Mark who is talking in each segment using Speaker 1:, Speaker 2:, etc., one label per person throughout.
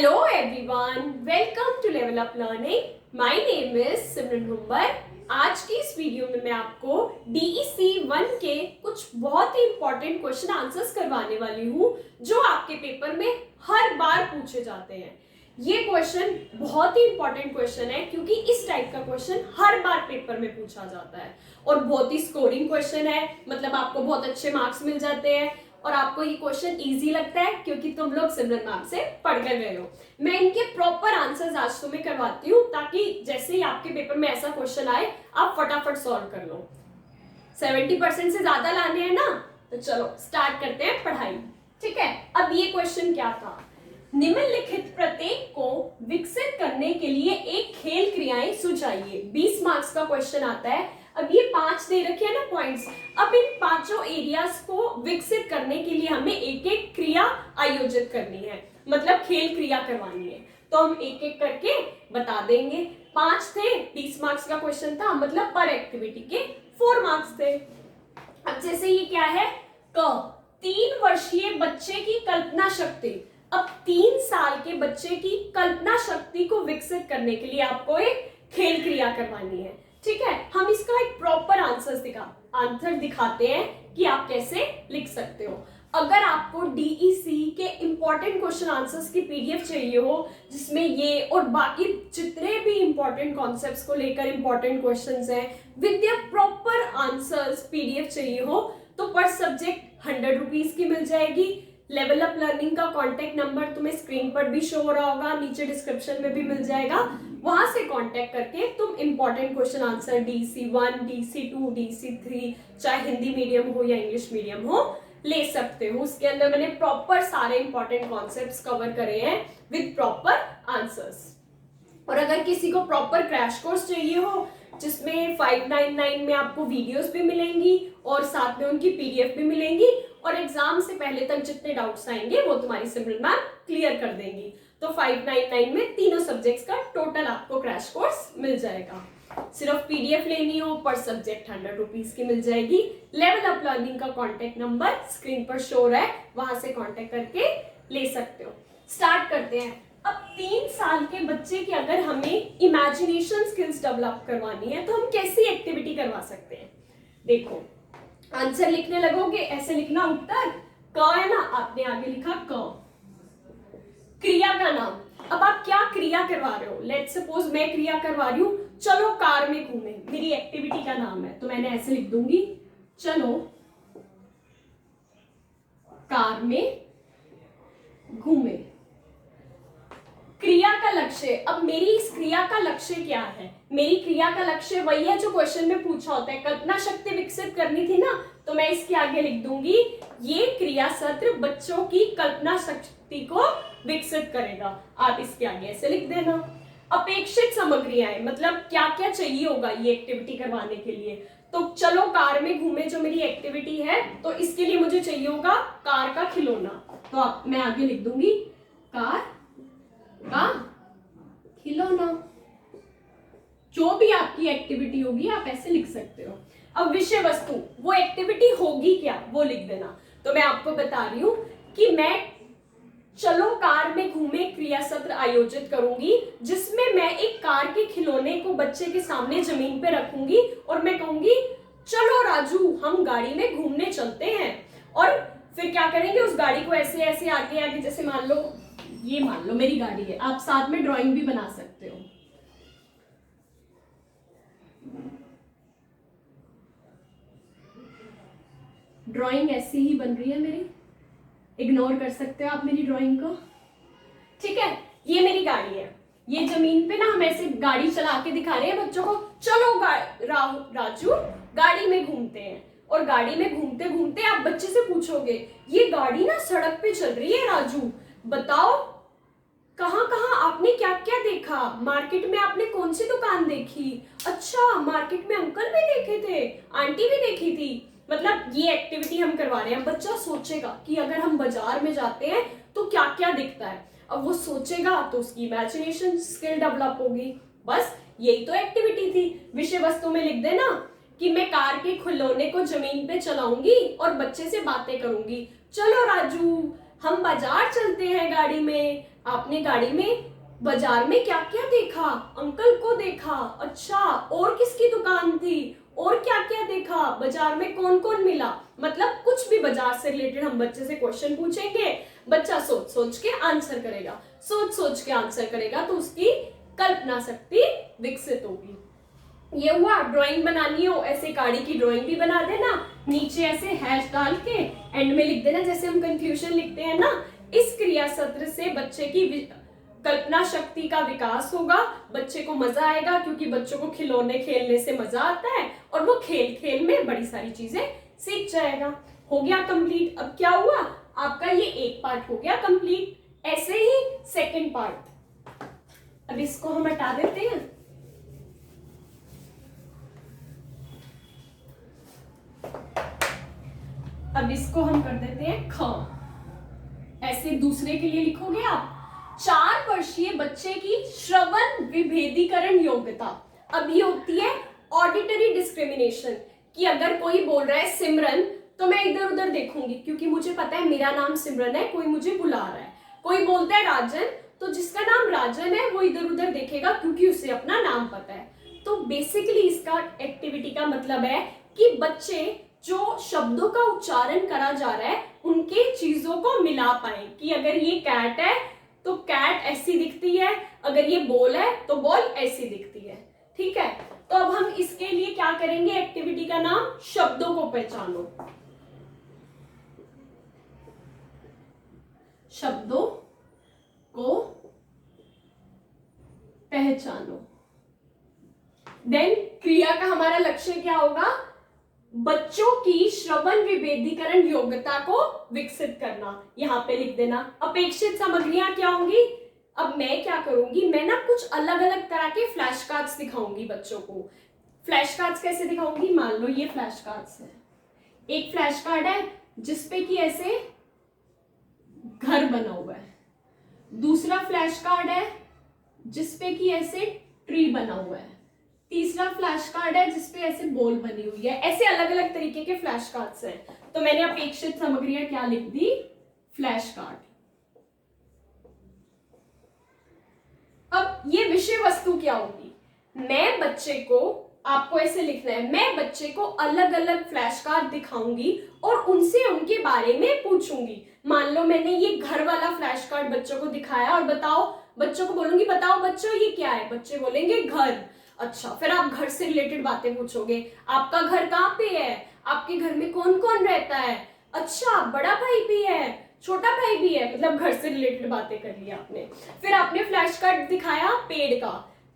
Speaker 1: Hello everyone, welcome to Level Up Learning. My name is सिमरन हुम्बर. आज की इस video में मैं आपको DEC 1 के कुछ बहुत ही इंपॉर्टेंट क्वेश्चन आंसर्स करवाने वाली हूँ जो आपके पेपर में हर बार पूछे जाते हैं. ये क्वेश्चन बहुत ही इंपॉर्टेंट क्वेश्चन है क्योंकि इस टाइप का क्वेश्चन हर बार पेपर में पूछा जाता है और बहुत ही स्कोरिंग क्वेश्चन है. मतलब आपको बहुत अच्छे मार्क्स मिल जाते हैं और आपको ये क्वेश्चन इजी लगता है क्योंकि तुम लोग सिमरन मैम से पढ़ कर गए हो. मैं इनके प्रॉपर आंसर्स आज तुम्हें करवाती हूँ ताकि जैसे ही आपके पेपर में ऐसा क्वेश्चन आए आप फटाफट सॉल्व कर लो. 70% से ज्यादा लाने हैं ना, तो चलो स्टार्ट करते हैं पढ़ाई. ठीक है, अब ये क्वेश्चन क्या था. निम्नलिखित प्रत्येक को विकसित करने के लिए एक खेल क्रियाएं सुझाइए. 20 मार्क्स का क्वेश्चन आता है. अब ये 5 दे रखे हैं ना पॉइंट्स. अब इन पांचों एरियाज को विकसित करने के लिए हमें एक एक क्रिया आयोजित करनी है, मतलब खेल क्रिया करवानी है. तो हम एक एक करके बता देंगे. 5 थे, 20 मार्क्स का क्वेश्चन था, मतलब पर एक्टिविटी के 4 मार्क्स थे. अब जैसे ये क्या है, क 3 वर्षीय बच्चे की कल्पना शक्ति. अब 3 साल के बच्चे की कल्पना शक्ति को विकसित करने के लिए आपको एक खेल क्रिया करवानी है. ठीक है, हम इसका एक प्रॉपर आंसर दिखाते हैं कि आप कैसे लिख सकते हो. अगर आपको DEC के इंपॉर्टेंट क्वेश्चन आंसर्स की PDF चाहिए हो जिसमें ये और बाकी जितने भी इंपॉर्टेंट कॉन्सेप्ट्स को लेकर इंपॉर्टेंट क्वेश्चंस हैं with the proper answers PDF चाहिए हो तो पर सब्जेक्ट 100 रुपीज की मिल जाएगी. लेवल अप लर्निंग का कॉन्टेक्ट नंबर तुम्हें स्क्रीन पर भी शो हो रहा होगा, नीचे डिस्क्रिप्शन में भी मिल जाएगा. वहां से कांटेक्ट करके तुम important question answer DEC 1, DEC 2, DEC 3 चाहे हिंदी मीडियम हो या इंग्लिश मीडियम हो ले सकते हो. उसके अंदर मैंने प्रॉपर सारे इंपॉर्टेंट कॉन्सेप्ट्स कवर करे हैं विद प्रॉपर आंसर्स. और अगर किसी को प्रॉपर क्रैश कोर्स चाहिए हो जिसमें 599 में आपको वीडियोस भी मिलेंगी और साथ में उनकी PDF भी मिलेंगी और एग्जाम से पहले तक जितने डाउट्स आएंगे वो तुम्हारी सिमरन मैम क्लियर कर देंगी, तो 599 में तीनों सब्जेक्ट्स का टोटल आपको क्रैश कोर्स मिल जाएगा. सिर्फ PDF लेनी हो पर सब्जेक्ट 100 रुपीज की मिल जाएगी. लेवल अप लर्निंग का कॉन्टेक्ट नंबर स्क्रीन पर शो है, वहां से कॉन्टेक्ट करके ले सकते हो. स्टार्ट करते हैं. अब 3 साल के बच्चे की अगर हमें इमेजिनेशन स्किल्स डेवलप करवानी है तो हम कैसी एक्टिविटी करवा सकते हैं. देखो, आंसर लिखने लगोगे, ऐसे लिखना उत्तर क है ना, आपने आगे लिखा क. क्रिया का नाम. अब आप क्या क्रिया करवा रहे हो. लेट्स सपोज मैं क्रिया करवा रही हूँ चलो कार में घूमे, मेरी एक्टिविटी का नाम है, तो मैंने ऐसे लिख दूंगी चलो कार में घूमे. क्रिया का लक्ष्य. अब मेरी इस क्रिया का लक्ष्य क्या है. मेरी क्रिया का लक्ष्य वही है जो क्वेश्चन में पूछा होता है, कल्पना शक्ति विकसित करनी थी ना, तो मैं इसके आगे लिख दूंगी ये क्रिया सत्र बच्चों की कल्पना शक्ति को विकसित करेगा. आप इसके आगे ऐसे लिख देना. अपेक्षित सामग्रियां, मतलब क्या क्या चाहिए होगा ये एक्टिविटी करवाने के लिए. तो चलो कार में घूमे जो मेरी एक्टिविटी है, तो इसके लिए मुझे चाहिए होगा कार का खिलौना, तो मैं आगे लिख दूंगी कार का खिलौना. जो भी आपकी एक्टिविटी होगी आप ऐसे लिख सकते हो. अब विषय वस्तु, वो एक्टिविटी होगी क्या वो लिख देना. तो मैं आपको बता रही हूं कि मैं चलो कार में घूमे क्रिया सत्र आयोजित करूंगी जिसमें मैं एक कार के खिलौने को बच्चे के सामने जमीन पे रखूंगी और मैं कहूंगी चलो राजू हम गाड़ी में घूमने चलते हैं. और फिर क्या करेंगे, उस गाड़ी को ऐसे ऐसे आगे आगे, जैसे मान लो मेरी गाड़ी है, आप साथ में ड्राइंग भी बना सकते हो. ड्राइंग ऐसी ही बन रही है मेरी, इग्नोर कर सकते हो आप मेरी ड्राइंग को. ठीक है, ये मेरी गाड़ी है, ये जमीन पे ना हम ऐसे गाड़ी चला के दिखा रहे हैं बच्चों को चलो राजू गाड़ी में घूमते हैं. और गाड़ी में घूमते घूमते आप बच्चे से पूछोगे ये गाड़ी ना सड़क पे चल रही है राजू, बताओ कहाँ कहाँ आपने क्या क्या देखा, मार्केट में आपने कौन सी दुकान देखी, अच्छा मार्केट में अंकल भी देखे थे, आंटी भी देखी थी. मतलब ये एक्टिविटी हम करवा रहे हैं. बच्चा सोचेगा कि अगर हम बाजार में जाते हैं तो क्या क्या दिखता है. अब वो सोचेगा तो उसकी इमेजिनेशन स्किल डेवलप होगी. बस यही तो एक्टिविटी थी. विषय वस्तु में लिख देना कि मैं कार के खिलौने को जमीन पे चलाऊंगी और बच्चे से बातें करूंगी. चलो राजू हम बाजार चलते हैं गाड़ी में, आपने गाड़ी में बाजार में क्या क्या देखा? अंकल को देखा, अच्छा, और किसकी दुकान थी, और क्या क्या देखा, बाजार में कौन कौन मिला। मतलब कुछ भी बाजार से रिलेटेड हम बच्चे से क्वेश्चन पूछेंगे, बच्चा सोच सोच के आंसर करेगा, सोच सोच के आंसर करेगा, तो उसकी कल्पना शक्ति विकसित होगी। ये हुआ। ड्राइंग बनानी हो, ऐसे गाड़ी की ड्राइंग भी बना देना, नीचे ऐसे हैश डाल के एंड में लिख देना, जैसे हम कंक्लूजन लिखते हैं ना। इस क्रिया सत्र से बच्चे की कल्पना शक्ति का विकास होगा, बच्चे को मजा आएगा, क्योंकि बच्चों को खिलौने खेलने से मजा आता है और वो खेल खेल में बड़ी सारी चीजें सीख जाएगा। हो गया कंप्लीट। अब क्या हुआ, आपका ये एक पार्ट हो गया कंप्लीट। ऐसे ही सेकंड पार्ट, अब इसको हम हटा देते हैं। अब इसको हम कर देते हैं ख। ऐसे दूसरे के लिए लिखोगे आप, 4 वर्षीय बच्चे की श्रवण विभेदीकरण योग्यता। अब ये होती है ऑडिटरी डिस्क्रिमिनेशन, कि अगर कोई बोल रहा है सिमरन, तो मैं इधर उधर देखूंगी, क्योंकि मुझे पता है मेरा नाम सिमरन है, कोई मुझे बुला रहा है। कोई बोलता है राजन, तो जिसका नाम राजन है वो इधर उधर देखेगा, क्योंकि उसे अपना नाम पता है। तो बेसिकली इसका एक्टिविटी का मतलब है कि बच्चे जो शब्दों का उच्चारण करा जा रहा है उनके चीजों को मिला पाए, कि अगर ये कैट है तो कैट ऐसी दिखती है, अगर ये बॉल है तो बॉल ऐसी दिखती है। ठीक है, तो अब हम इसके लिए क्या करेंगे, एक्टिविटी का नाम शब्दों को पहचानो। शब्दों को पहचानो। देन क्रिया का हमारा लक्ष्य क्या होगा, बच्चों की श्रवण विभेदीकरण योग्यता को विकसित करना। यहां पे लिख देना अपेक्षित सामग्रियां क्या होंगी। अब मैं क्या करूंगी, मैं ना कुछ अलग अलग तरह के फ्लैश कार्ड्स दिखाऊंगी बच्चों को। फ्लैश कार्ड्स कैसे दिखाऊंगी, मान लो ये फ्लैश कार्ड्स है। एक फ्लैश कार्ड है जिसपे कि ऐसे घर बना हुआ है, दूसरा फ्लैश कार्ड है जिसपे कि ऐसे ट्री बना हुआ है, तीसरा फ्लैश कार्ड है जिसपे ऐसे बॉल बनी हुई है। ऐसे अलग अलग तरीके के फ्लैश कार्ड्स हैं। तो मैंने अपेक्षित सामग्रियां क्या लिख दी, फ्लैश कार्ड। अब ये विषय वस्तु क्या होगी, मैं बच्चे को, आपको ऐसे लिखना है, मैं बच्चे को अलग अलग फ्लैश कार्ड दिखाऊंगी और उनसे उनके बारे में पूछूंगी। मान लो मैंने ये घर वाला फ्लैश कार्ड बच्चों को दिखाया और बताओ, बच्चों को बोलूंगी बताओ बच्चों ये क्या है, बच्चे बोलेंगे घर। अच्छा, फिर आप घर से रिलेटेड बातें पूछोगे, आपका घर कहाँ पे है, आपके घर में कौन कौन रहता है, अच्छा बड़ा भाई भी है, छोटा भाई भी है, मतलब घर से रिलेटेड बातें कर ली आपने। फिर आपने फ्लैश कार्ड दिखाया पेड़ का,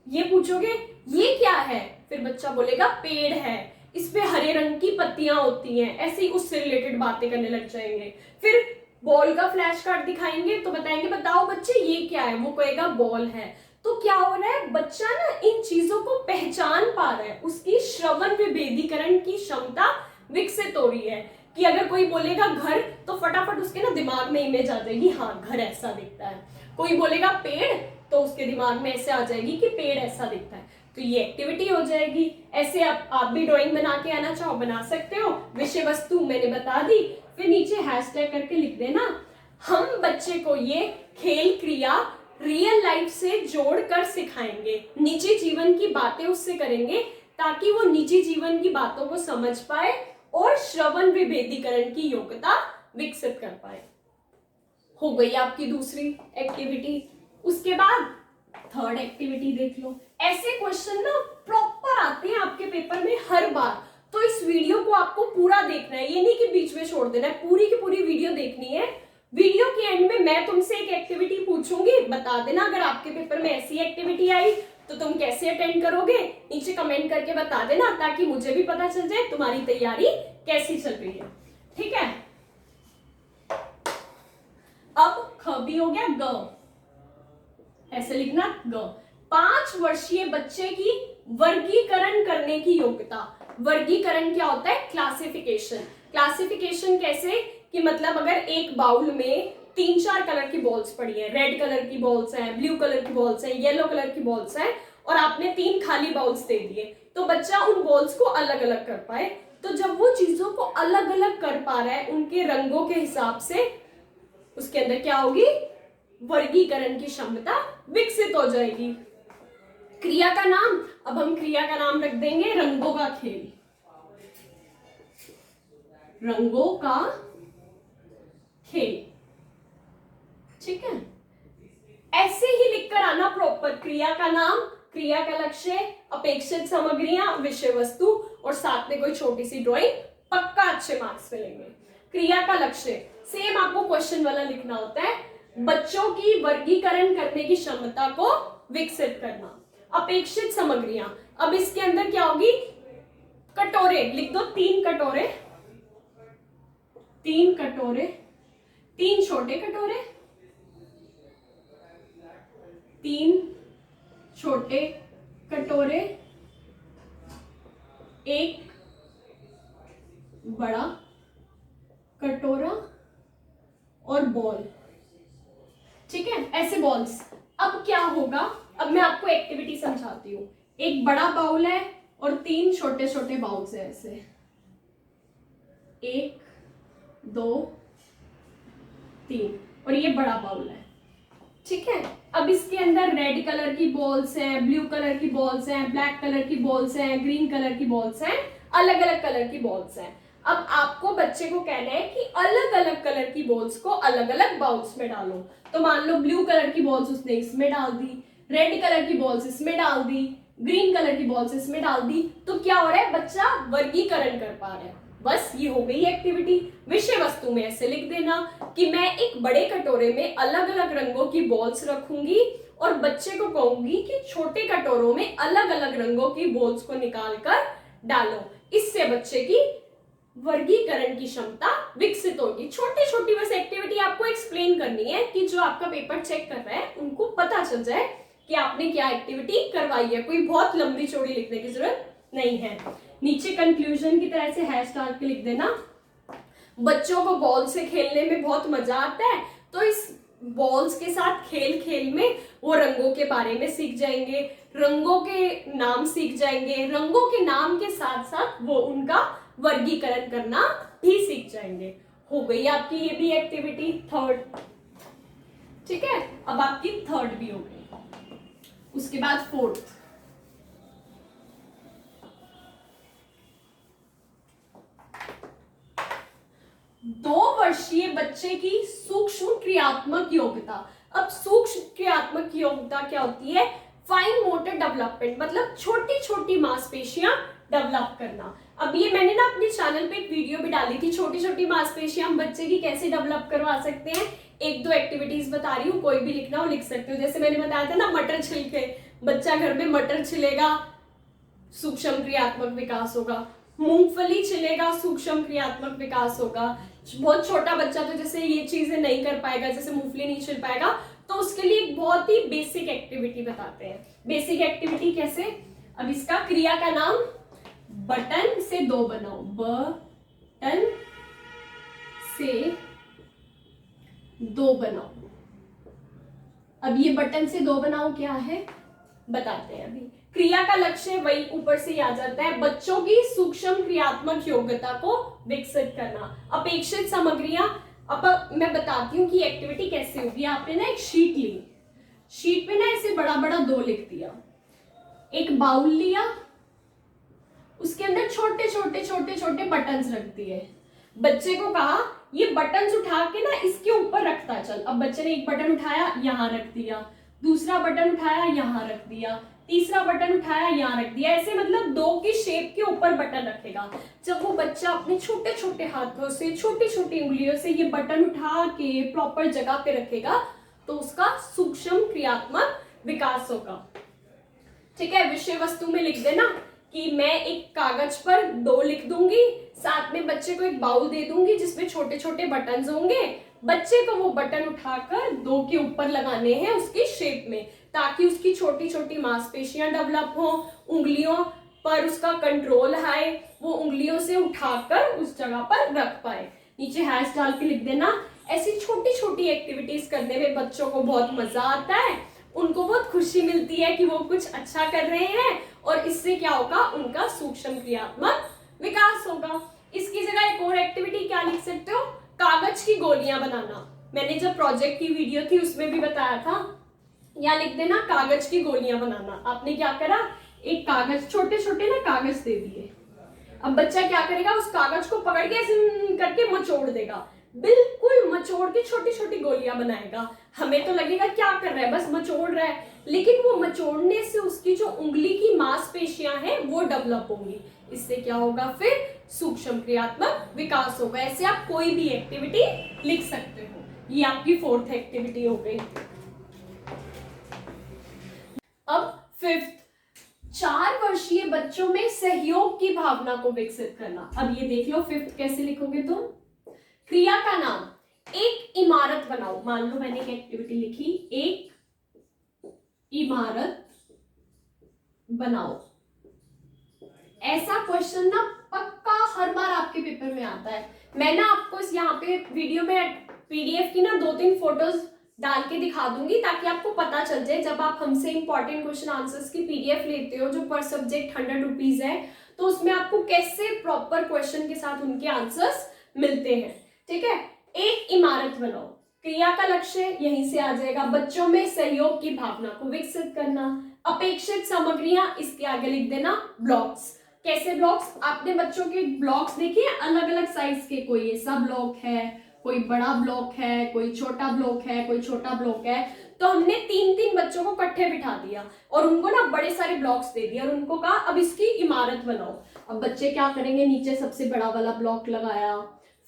Speaker 1: ये पूछोगे ये क्या है, फिर बच्चा बोलेगा पेड़ है, इस पे हरे रंग की पत्तियां होती हैं, ऐसे ही उससे रिलेटेड बातें करने लग जाएंगे। फिर बॉल का फ्लैश कार्ड दिखाएंगे तो बताएंगे बताओ बच्चे ये क्या है, वो कहेगा बॉल है। तो क्या हो रहा है, बच्चा ना इन चीजों को पहचान पा रहा है, उसकी श्रवण विभेदीकरण की क्षमता विकसित हो रही है, कि अगर कोई बोलेगा घर तो फटाफट उसके ना दिमाग में इमेज आ जाएगी, हाँ घर ऐसा दिखता है। कोई बोलेगा पेड़ तो उसके दिमाग में ऐसे आ जाएगी कि पेड़ ऐसा दिखता है। तो ये एक्टिविटी हो जाएगी। ऐसे आप भी ड्राइंग बना के आना चाहो बना सकते हो। विषय वस्तु मैंने बता दी, फिर नीचे हैशटैग करके लिख देना, हम बच्चे को ये खेल क्रिया रियल लाइफ से जोड़कर सिखाएंगे, निजी जीवन की बातें उससे करेंगे ताकि वो निजी जीवन की बातों को समझ पाए और श्रवण विभेदीकरण की योग्यता विकसित कर पाए। हो गई आपकी दूसरी एक्टिविटी। उसके बाद थर्ड एक्टिविटी देख लो। ऐसे क्वेश्चन ना प्रॉपर आते हैं आपके पेपर में हर बार, तो इस वीडियो को आपको पूरा देखना है, ये नहीं कि बीच में छोड़ देना है, पूरी की पूरी वीडियो देखनी है। वीडियो के एंड में मैं तुमसे एक एक्टिविटी पूछूंगी, बता देना अगर आपके पेपर में ऐसी एक्टिविटी आई तो तुम कैसे अटेंड करोगे, नीचे कमेंट करके बता देना, ताकि मुझे भी पता चल जाए तुम्हारी तैयारी कैसी चल रही है। ठीक है, अब ख भी हो गया, ग ऐसे लिखना ग। 5 वर्षीय बच्चे की वर्गीकरण करने की योग्यता। वर्गीकरण क्या होता है, क्लासिफिकेशन। क्लासिफिकेशन कैसे, कि मतलब अगर एक बाउल में 3-4 कलर की बॉल्स पड़ी है, रेड कलर की बॉल्स हैं, ब्लू कलर की बॉल्स हैं, येलो कलर की बॉल्स हैं, और आपने 3 खाली बॉल्स दे दिए, तो बच्चा उन बॉल्स को अलग अलग कर पाए। तो जब वो चीजों को अलग अलग कर पा रहा है उनके रंगों के हिसाब से, उसके अंदर क्या होगी, वर्गीकरण की क्षमता विकसित हो जाएगी। क्रिया का नाम, अब हम क्रिया का नाम रख देंगे रंगों का खेल। रंगों का खेल, ठीक है। ऐसे ही लिखकर आना प्रॉपर, क्रिया का नाम, क्रिया का लक्ष्य, अपेक्षित सामग्रियां, विषय वस्तु और साथ में कोई छोटी सी ड्राइंग, पक्का अच्छे मार्क्स मिलेंगे। क्रिया का लक्ष्य सेम आपको क्वेश्चन वाला लिखना होता है, बच्चों की वर्गीकरण करने की क्षमता को विकसित करना। अपेक्षित सामग्रियां, अब इसके अंदर क्या होगी, कटोरे लिख दो, 3 कटोरे, 3 कटोरे, 3 छोटे कटोरे, 3 छोटे कटोरे, 1 बड़ा कटोरा और बॉल, ठीक है, ऐसे बॉल्स। अब क्या होगा, अब मैं आपको एक्टिविटी समझाती हूँ। एक बड़ा बाउल है और 3 छोटे छोटे बाउल्स है, ऐसे 1 2 3, और ये बड़ा बाउल है, ठीक है। अब इसके अंदर रेड कलर की बॉल्स हैं, ब्लू कलर की बॉल्स हैं, ब्लैक कलर की बॉल्स हैं, ग्रीन कलर की बॉल्स हैं, अलग अलग कलर की बॉल्स हैं। अब आपको बच्चे को कहना है कि अलग अलग कलर की बॉल्स को अलग अलग बाउल्स में डालो। तो मान लो ब्लू कलर की बॉल्स उसने इसमें डाल दी, रेड कलर की बॉल्स इसमें डाल दी, ग्रीन कलर की बॉल्स इसमें डाल दी, तो क्या हो रहा है, बच्चा वर्गीकरण कर पा रहा है। बस ये हो गई एक्टिविटी। विषय वस्तु में ऐसे लिख देना कि मैं एक बड़े कटोरे में अलग अलग रंगों की बॉल्स रखूंगी और बच्चे को कहूंगी कि छोटे कटोरों में अलग अलग रंगों की बॉल्स को निकाल कर डालो। इससे बच्चे की वर्गीकरण की क्षमता विकसित होगी। छोटी छोटी बस एक्टिविटी आपको एक्सप्लेन करनी है कि जो आपका पेपर चेक कर रहा है उनको पता चल जाए कि आपने क्या एक्टिविटी करवाई है। कोई बहुत लंबी चौड़ी लिखने की जरूरत नहीं है। नीचे कंक्लूजन की तरह से हैश डाल के लिख देना, बच्चों को बॉल से खेलने में बहुत मजा आता है, तो इस बॉल्स के साथ खेल खेल में वो रंगों के बारे में सीख जाएंगे, रंगों के नाम सीख जाएंगे, रंगों के नाम के साथ साथ वो उनका वर्गीकरण करना भी सीख जाएंगे। हो गई आपकी ये भी एक्टिविटी थर्ड, ठीक है। अब आपकी थर्ड भी हो गई। उसके बाद फोर्थ, दो वर्षीय बच्चे की सूक्ष्म क्रियात्मक योग्यता। अब सूक्ष्म क्रियात्मक योग्यता क्या होती है, फाइन मोटर डेवलपमेंट, मतलब छोटी छोटी मांसपेशियां डेवलप करना। अब ये मैंने ना अपने चैनल पे एक वीडियो भी डाली थी, छोटी छोटी मांसपेशियां हम बच्चे की कैसे डेवलप करवा सकते हैं। 1-2 एक्टिविटीज बता रही हूँ, कोई भी लिखना हो लिख सकते हो। जैसे मैंने बताया था ना, मटर छिलके, बच्चा घर में मटर छिलेगा, सूक्ष्म क्रियात्मक विकास होगा। मूंगफली छिलेगा, सूक्ष्म क्रियात्मक विकास होगा। बहुत छोटा बच्चा तो जैसे ये चीजें नहीं कर पाएगा, जैसे मूंगफली नहीं छिल पाएगा, तो उसके लिए बहुत ही बेसिक एक्टिविटी बताते हैं। बेसिक एक्टिविटी कैसे, अब इसका क्रिया का नाम, बटन से 2 बनाओ, बटन से 2 बनाओ। अब ये बटन से 2 बनाओ क्या है बताते हैं अभी। क्रिया का लक्ष्य वही ऊपर से ही आ जाता है, बच्चों की सूक्ष्म क्रियात्मक योग्यता को विकसित करना। अपेक्षित सामग्रियां, अब मैं बताती हूँ कि एक्टिविटी कैसे होगी। आपने ना एक शीट ली, शीट पे ना ऐसे बड़ा बड़ा 2 लिख दिया, एक बाउल लिया, उसके अंदर छोटे छोटे छोटे छोटे बटन्स रख दिए। बच्चे को कहा ये बटन्स उठा के ना इसके ऊपर रखता चल। अब बच्चे ने एक बटन उठाया, यहाँ रख दिया, दूसरा बटन उठाया, यहाँ रख दिया, तीसरा बटन उठाया, यहाँ रख दिया। ऐसे मतलब 2 की शेप के ऊपर बटन रखेगा। जब वो बच्चा अपने छोटे छोटे हाथों से, छोटी छोटी उंगलियों से ये बटन उठा के प्रॉपर जगह पे रखेगा, तो उसका सूक्ष्म क्रियात्मक विकास होगा, ठीक है। विषय वस्तु में लिख देना कि मैं एक कागज पर 2 लिख दूंगी, साथ में बच्चे को एक बाउल दे दूंगी जिसमें छोटे छोटे बटन होंगे। बच्चे को वो बटन उठाकर 2 के ऊपर लगाने हैं उसकी शेप में, ताकि उसकी छोटी छोटी मांसपेशियां डेवलप हो, उंगलियों पर उसका कंट्रोल है, वो उंगलियों से उठाकर उस जगह पर रख पाए। नीचे हैश डाल के लिख देना, ऐसी छोटी छोटी एक्टिविटीज करने में बच्चों को बहुत मजा आता है, उनको बहुत खुशी मिलती है कि वो कुछ अच्छा कर रहे हैं, और इससे क्या होगा, उनका सूक्ष्म क्रियात्मक विकास होगा। इसकी जगह एक और एक्टिविटी क्या लिख सकते हो, कागज की गोलियां बनाना। मैंने जब प्रोजेक्ट की वीडियो थी उसमें भी बताया था। यहाँ लिख देना कागज की गोलियां बनाना। आपने क्या करा, एक कागज, छोटे छोटे ना कागज दे दिए। अब बच्चा क्या करेगा, उस कागज को पकड़ के ऐसे करके मचोड़ देगा, बिल्कुल मचोड़ के छोटी छोटी गोलियां बनाएगा। हमें तो लगेगा क्या कर रहा है, बस मचोड़ रहा है, लेकिन वो मचोड़ने से उसकी जो उंगली की मांसपेशियां हैं वो डेवलप होंगी। इससे क्या होगा, फिर सूक्ष्म क्रियात्मक विकास होगा। ऐसे आप कोई भी एक्टिविटी लिख सकते हो। ये आपकी 4th एक्टिविटी हो गई। अब 5th, 4 वर्षीय बच्चों में सहयोग की भावना को विकसित करना। अब ये देख लो 5th कैसे लिखोगे तुम। क्रिया का नाम, एक इमारत बनाओ। मान लो मैंने एक एक्टिविटी लिखी, एक इमारत बनाओ। ऐसा क्वेश्चन ना पक्का हर बार आपके पेपर में आता है। मैं ना आपको यहाँ पे वीडियो में पीडीएफ की ना 2-3 फोटोज डाल के दिखा दूंगी, ताकि आपको पता चल जाए। जब आप हमसे इंपॉर्टेंट क्वेश्चन आंसर्स की पीडीएफ लेते हो जो पर सब्जेक्ट 100 रुपीज है, तो उसमें आपको कैसे प्रॉपर क्वेश्चन के साथ उनके आंसर्स मिलते हैं। ठीक है, एक इमारत बनाओ। क्रिया का लक्ष्य यहीं से आ जाएगा, बच्चों में सहयोग की भावना को विकसित करना। अपेक्षित सामग्रियां, इसके आगे लिख देना ब्लॉक्स। कैसे ब्लॉक्स, आपने बच्चों के ब्लॉक्स देखे हैं अलग अलग साइज के, कोई ऐसा ब्लॉक है, कोई बड़ा ब्लॉक है, कोई छोटा ब्लॉक है, कोई छोटा ब्लॉक है। तो हमने 3-3 बच्चों को इकट्ठे बिठा दिया और उनको ना बड़े सारे ब्लॉक्स दे दिए और उनको कहा अब इसकी इमारत बनाओ। अब बच्चे क्या करेंगे, नीचे सबसे बड़ा वाला ब्लॉक लगाया,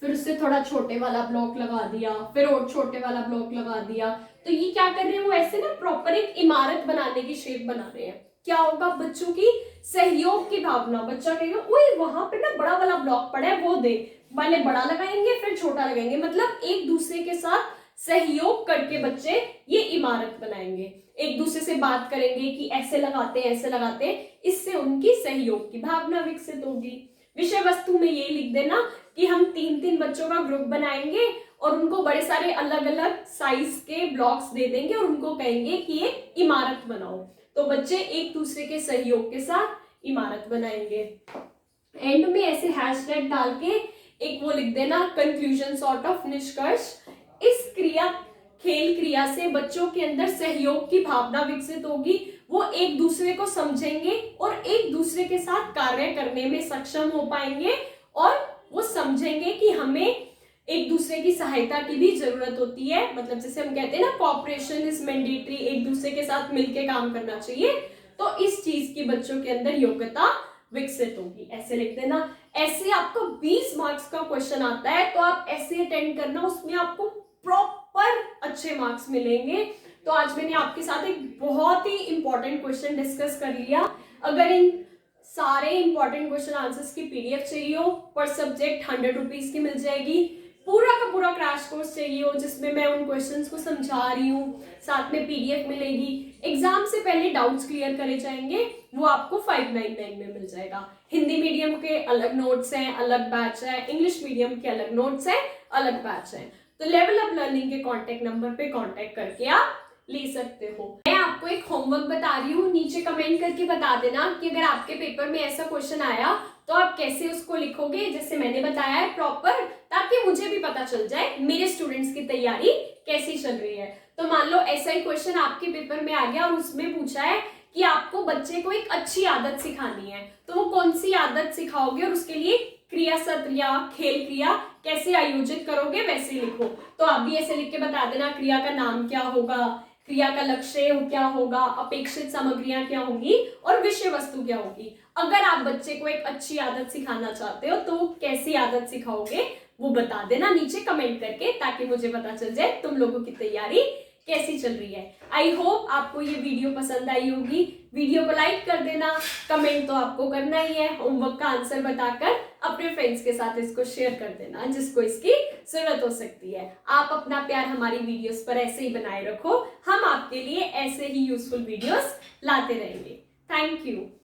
Speaker 1: फिर उससे थोड़ा छोटे वाला ब्लॉक लगा दिया, फिर और छोटे वाला ब्लॉक लगा दिया। तो ये क्या कर रहे हैं, वो ऐसे ना प्रॉपर एक इमारत बनाने की शेप बना रहे हैं। क्या होगा, बच्चों की सहयोग की भावना। बच्चा कहेगा ओए वहां पे ना बड़ा वाला ब्लॉक पड़ा है, वो दे। पहले बड़ा लगाएंगे फिर छोटा लगाएंगे, मतलब एक दूसरे के साथ सहयोग करके बच्चे ये इमारत बनाएंगे। एक दूसरे से बात करेंगे कि ऐसे लगाते हैं, ऐसे लगाते हैं, इससे उनकी सहयोग की भावना विकसित होगी। विषय वस्तु में ये लिख देना कि हम 3-3 बच्चों का ग्रुप बनाएंगे और उनको बड़े सारे अलग अलग साइज के ब्लॉक्स दे देंगे और उनको कहेंगे कि एक इमारत बनाओ। तो बच्चे एक दूसरे के सहयोग के साथ इमारत बनाएंगे। एंड में ऐसे हैशटैग डाल के एक वो लिख देना, कंक्लूजन सॉर्ट ऑफ, निष्कर्ष। इस खेल क्रिया से बच्चों के अंदर सहयोग की भावना विकसित होगी। वो एक दूसरे को समझेंगे और एक दूसरे के साथ कार्य करने में सक्षम हो पाएंगे और वो समझेंगे कि हमें एक दूसरे की सहायता की भी जरूरत होती है। मतलब जैसे हम कहते हैं ना, कोऑपरेशन इज मैंडेटरी, एक दूसरे के साथ मिलकर काम करना चाहिए। तो इस चीज की बच्चों के अंदर योग्यता विकसित होगी। ऐसे लिख देना। ऐसे आपको 20 मार्क्स का क्वेश्चन आता है, तो आप ऐसे अटेंड करना, उसमें आपको प्रॉपर अच्छे मार्क्स मिलेंगे। तो आज मैंने आपके साथ एक बहुत ही इंपॉर्टेंट क्वेश्चन डिस्कस कर लिया। अगर इन सारे इंपॉर्टेंट क्वेश्चन आंसर्स की पीडीएफ चाहिए हो, पर सब्जेक्ट 100 रुपीज की मिल जाएगी। पूरा का पूरा क्रैश कोर्स चाहिए हो जिसमें मैं उन क्वेश्चंस को समझा रही हूँ, साथ में पीडीएफ मिलेगी, एग्जाम से पहले डाउट्स क्लियर करे जाएंगे, वो आपको 599 में मिल जाएगा। हिंदी मीडियम के अलग नोट्स हैं, अलग बैच है, इंग्लिश मीडियम के अलग नोट्स हैं, अलग बैच है। तो लेवल अप लर्निंग के कॉन्टेक्ट नंबर पे कॉन्टेक्ट करके आप ले सकते हो। मैं आपको एक होमवर्क बता रही हूँ, नीचे कमेंट करके बता देना कि अगर आपके पेपर में ऐसा क्वेश्चन आया तो आप कैसे उसको लिखोगे, जैसे मैंने बताया है प्रॉपर, ताकि मुझे भी पता चल जाए मेरे स्टूडेंट्स की तैयारी कैसी चल रही है। तो मान लो ऐसा ही क्वेश्चन आपके पेपर में आ गया और उसमें पूछा है कि आपको बच्चे को एक अच्छी आदत सिखानी है, तो वो कौन सी आदत सिखाओगे और उसके लिए क्रिया सत्र या खेल क्रिया कैसे आयोजित करोगे, वैसे लिखो। तो आप भी ऐसे लिख के बता देना, क्रिया का नाम क्या होगा, क्रिया का लक्ष्य क्या होगा, अपेक्षित सामग्रियां क्या होंगी और विषय वस्तु क्या होगी। अगर आप बच्चे को एक अच्छी आदत सिखाना चाहते हो तो कैसी आदत सिखाओगे वो बता देना नीचे कमेंट करके, ताकि मुझे पता चल जाए तुम लोगों की तैयारी कैसी चल रही है। आई होप आपको ये वीडियो पसंद आई होगी। वीडियो को लाइक कर देना, कमेंट तो आपको करना ही है, होमवर्क का आंसर बताकर अपने फ्रेंड्स के साथ इसको शेयर कर देना जिसको इसकी जरूरत हो सकती है। आप अपना प्यार हमारी वीडियोस पर ऐसे ही बनाए रखो, हम आपके लिए ऐसे ही यूजफुल वीडियोस लाते रहेंगे। Thank you.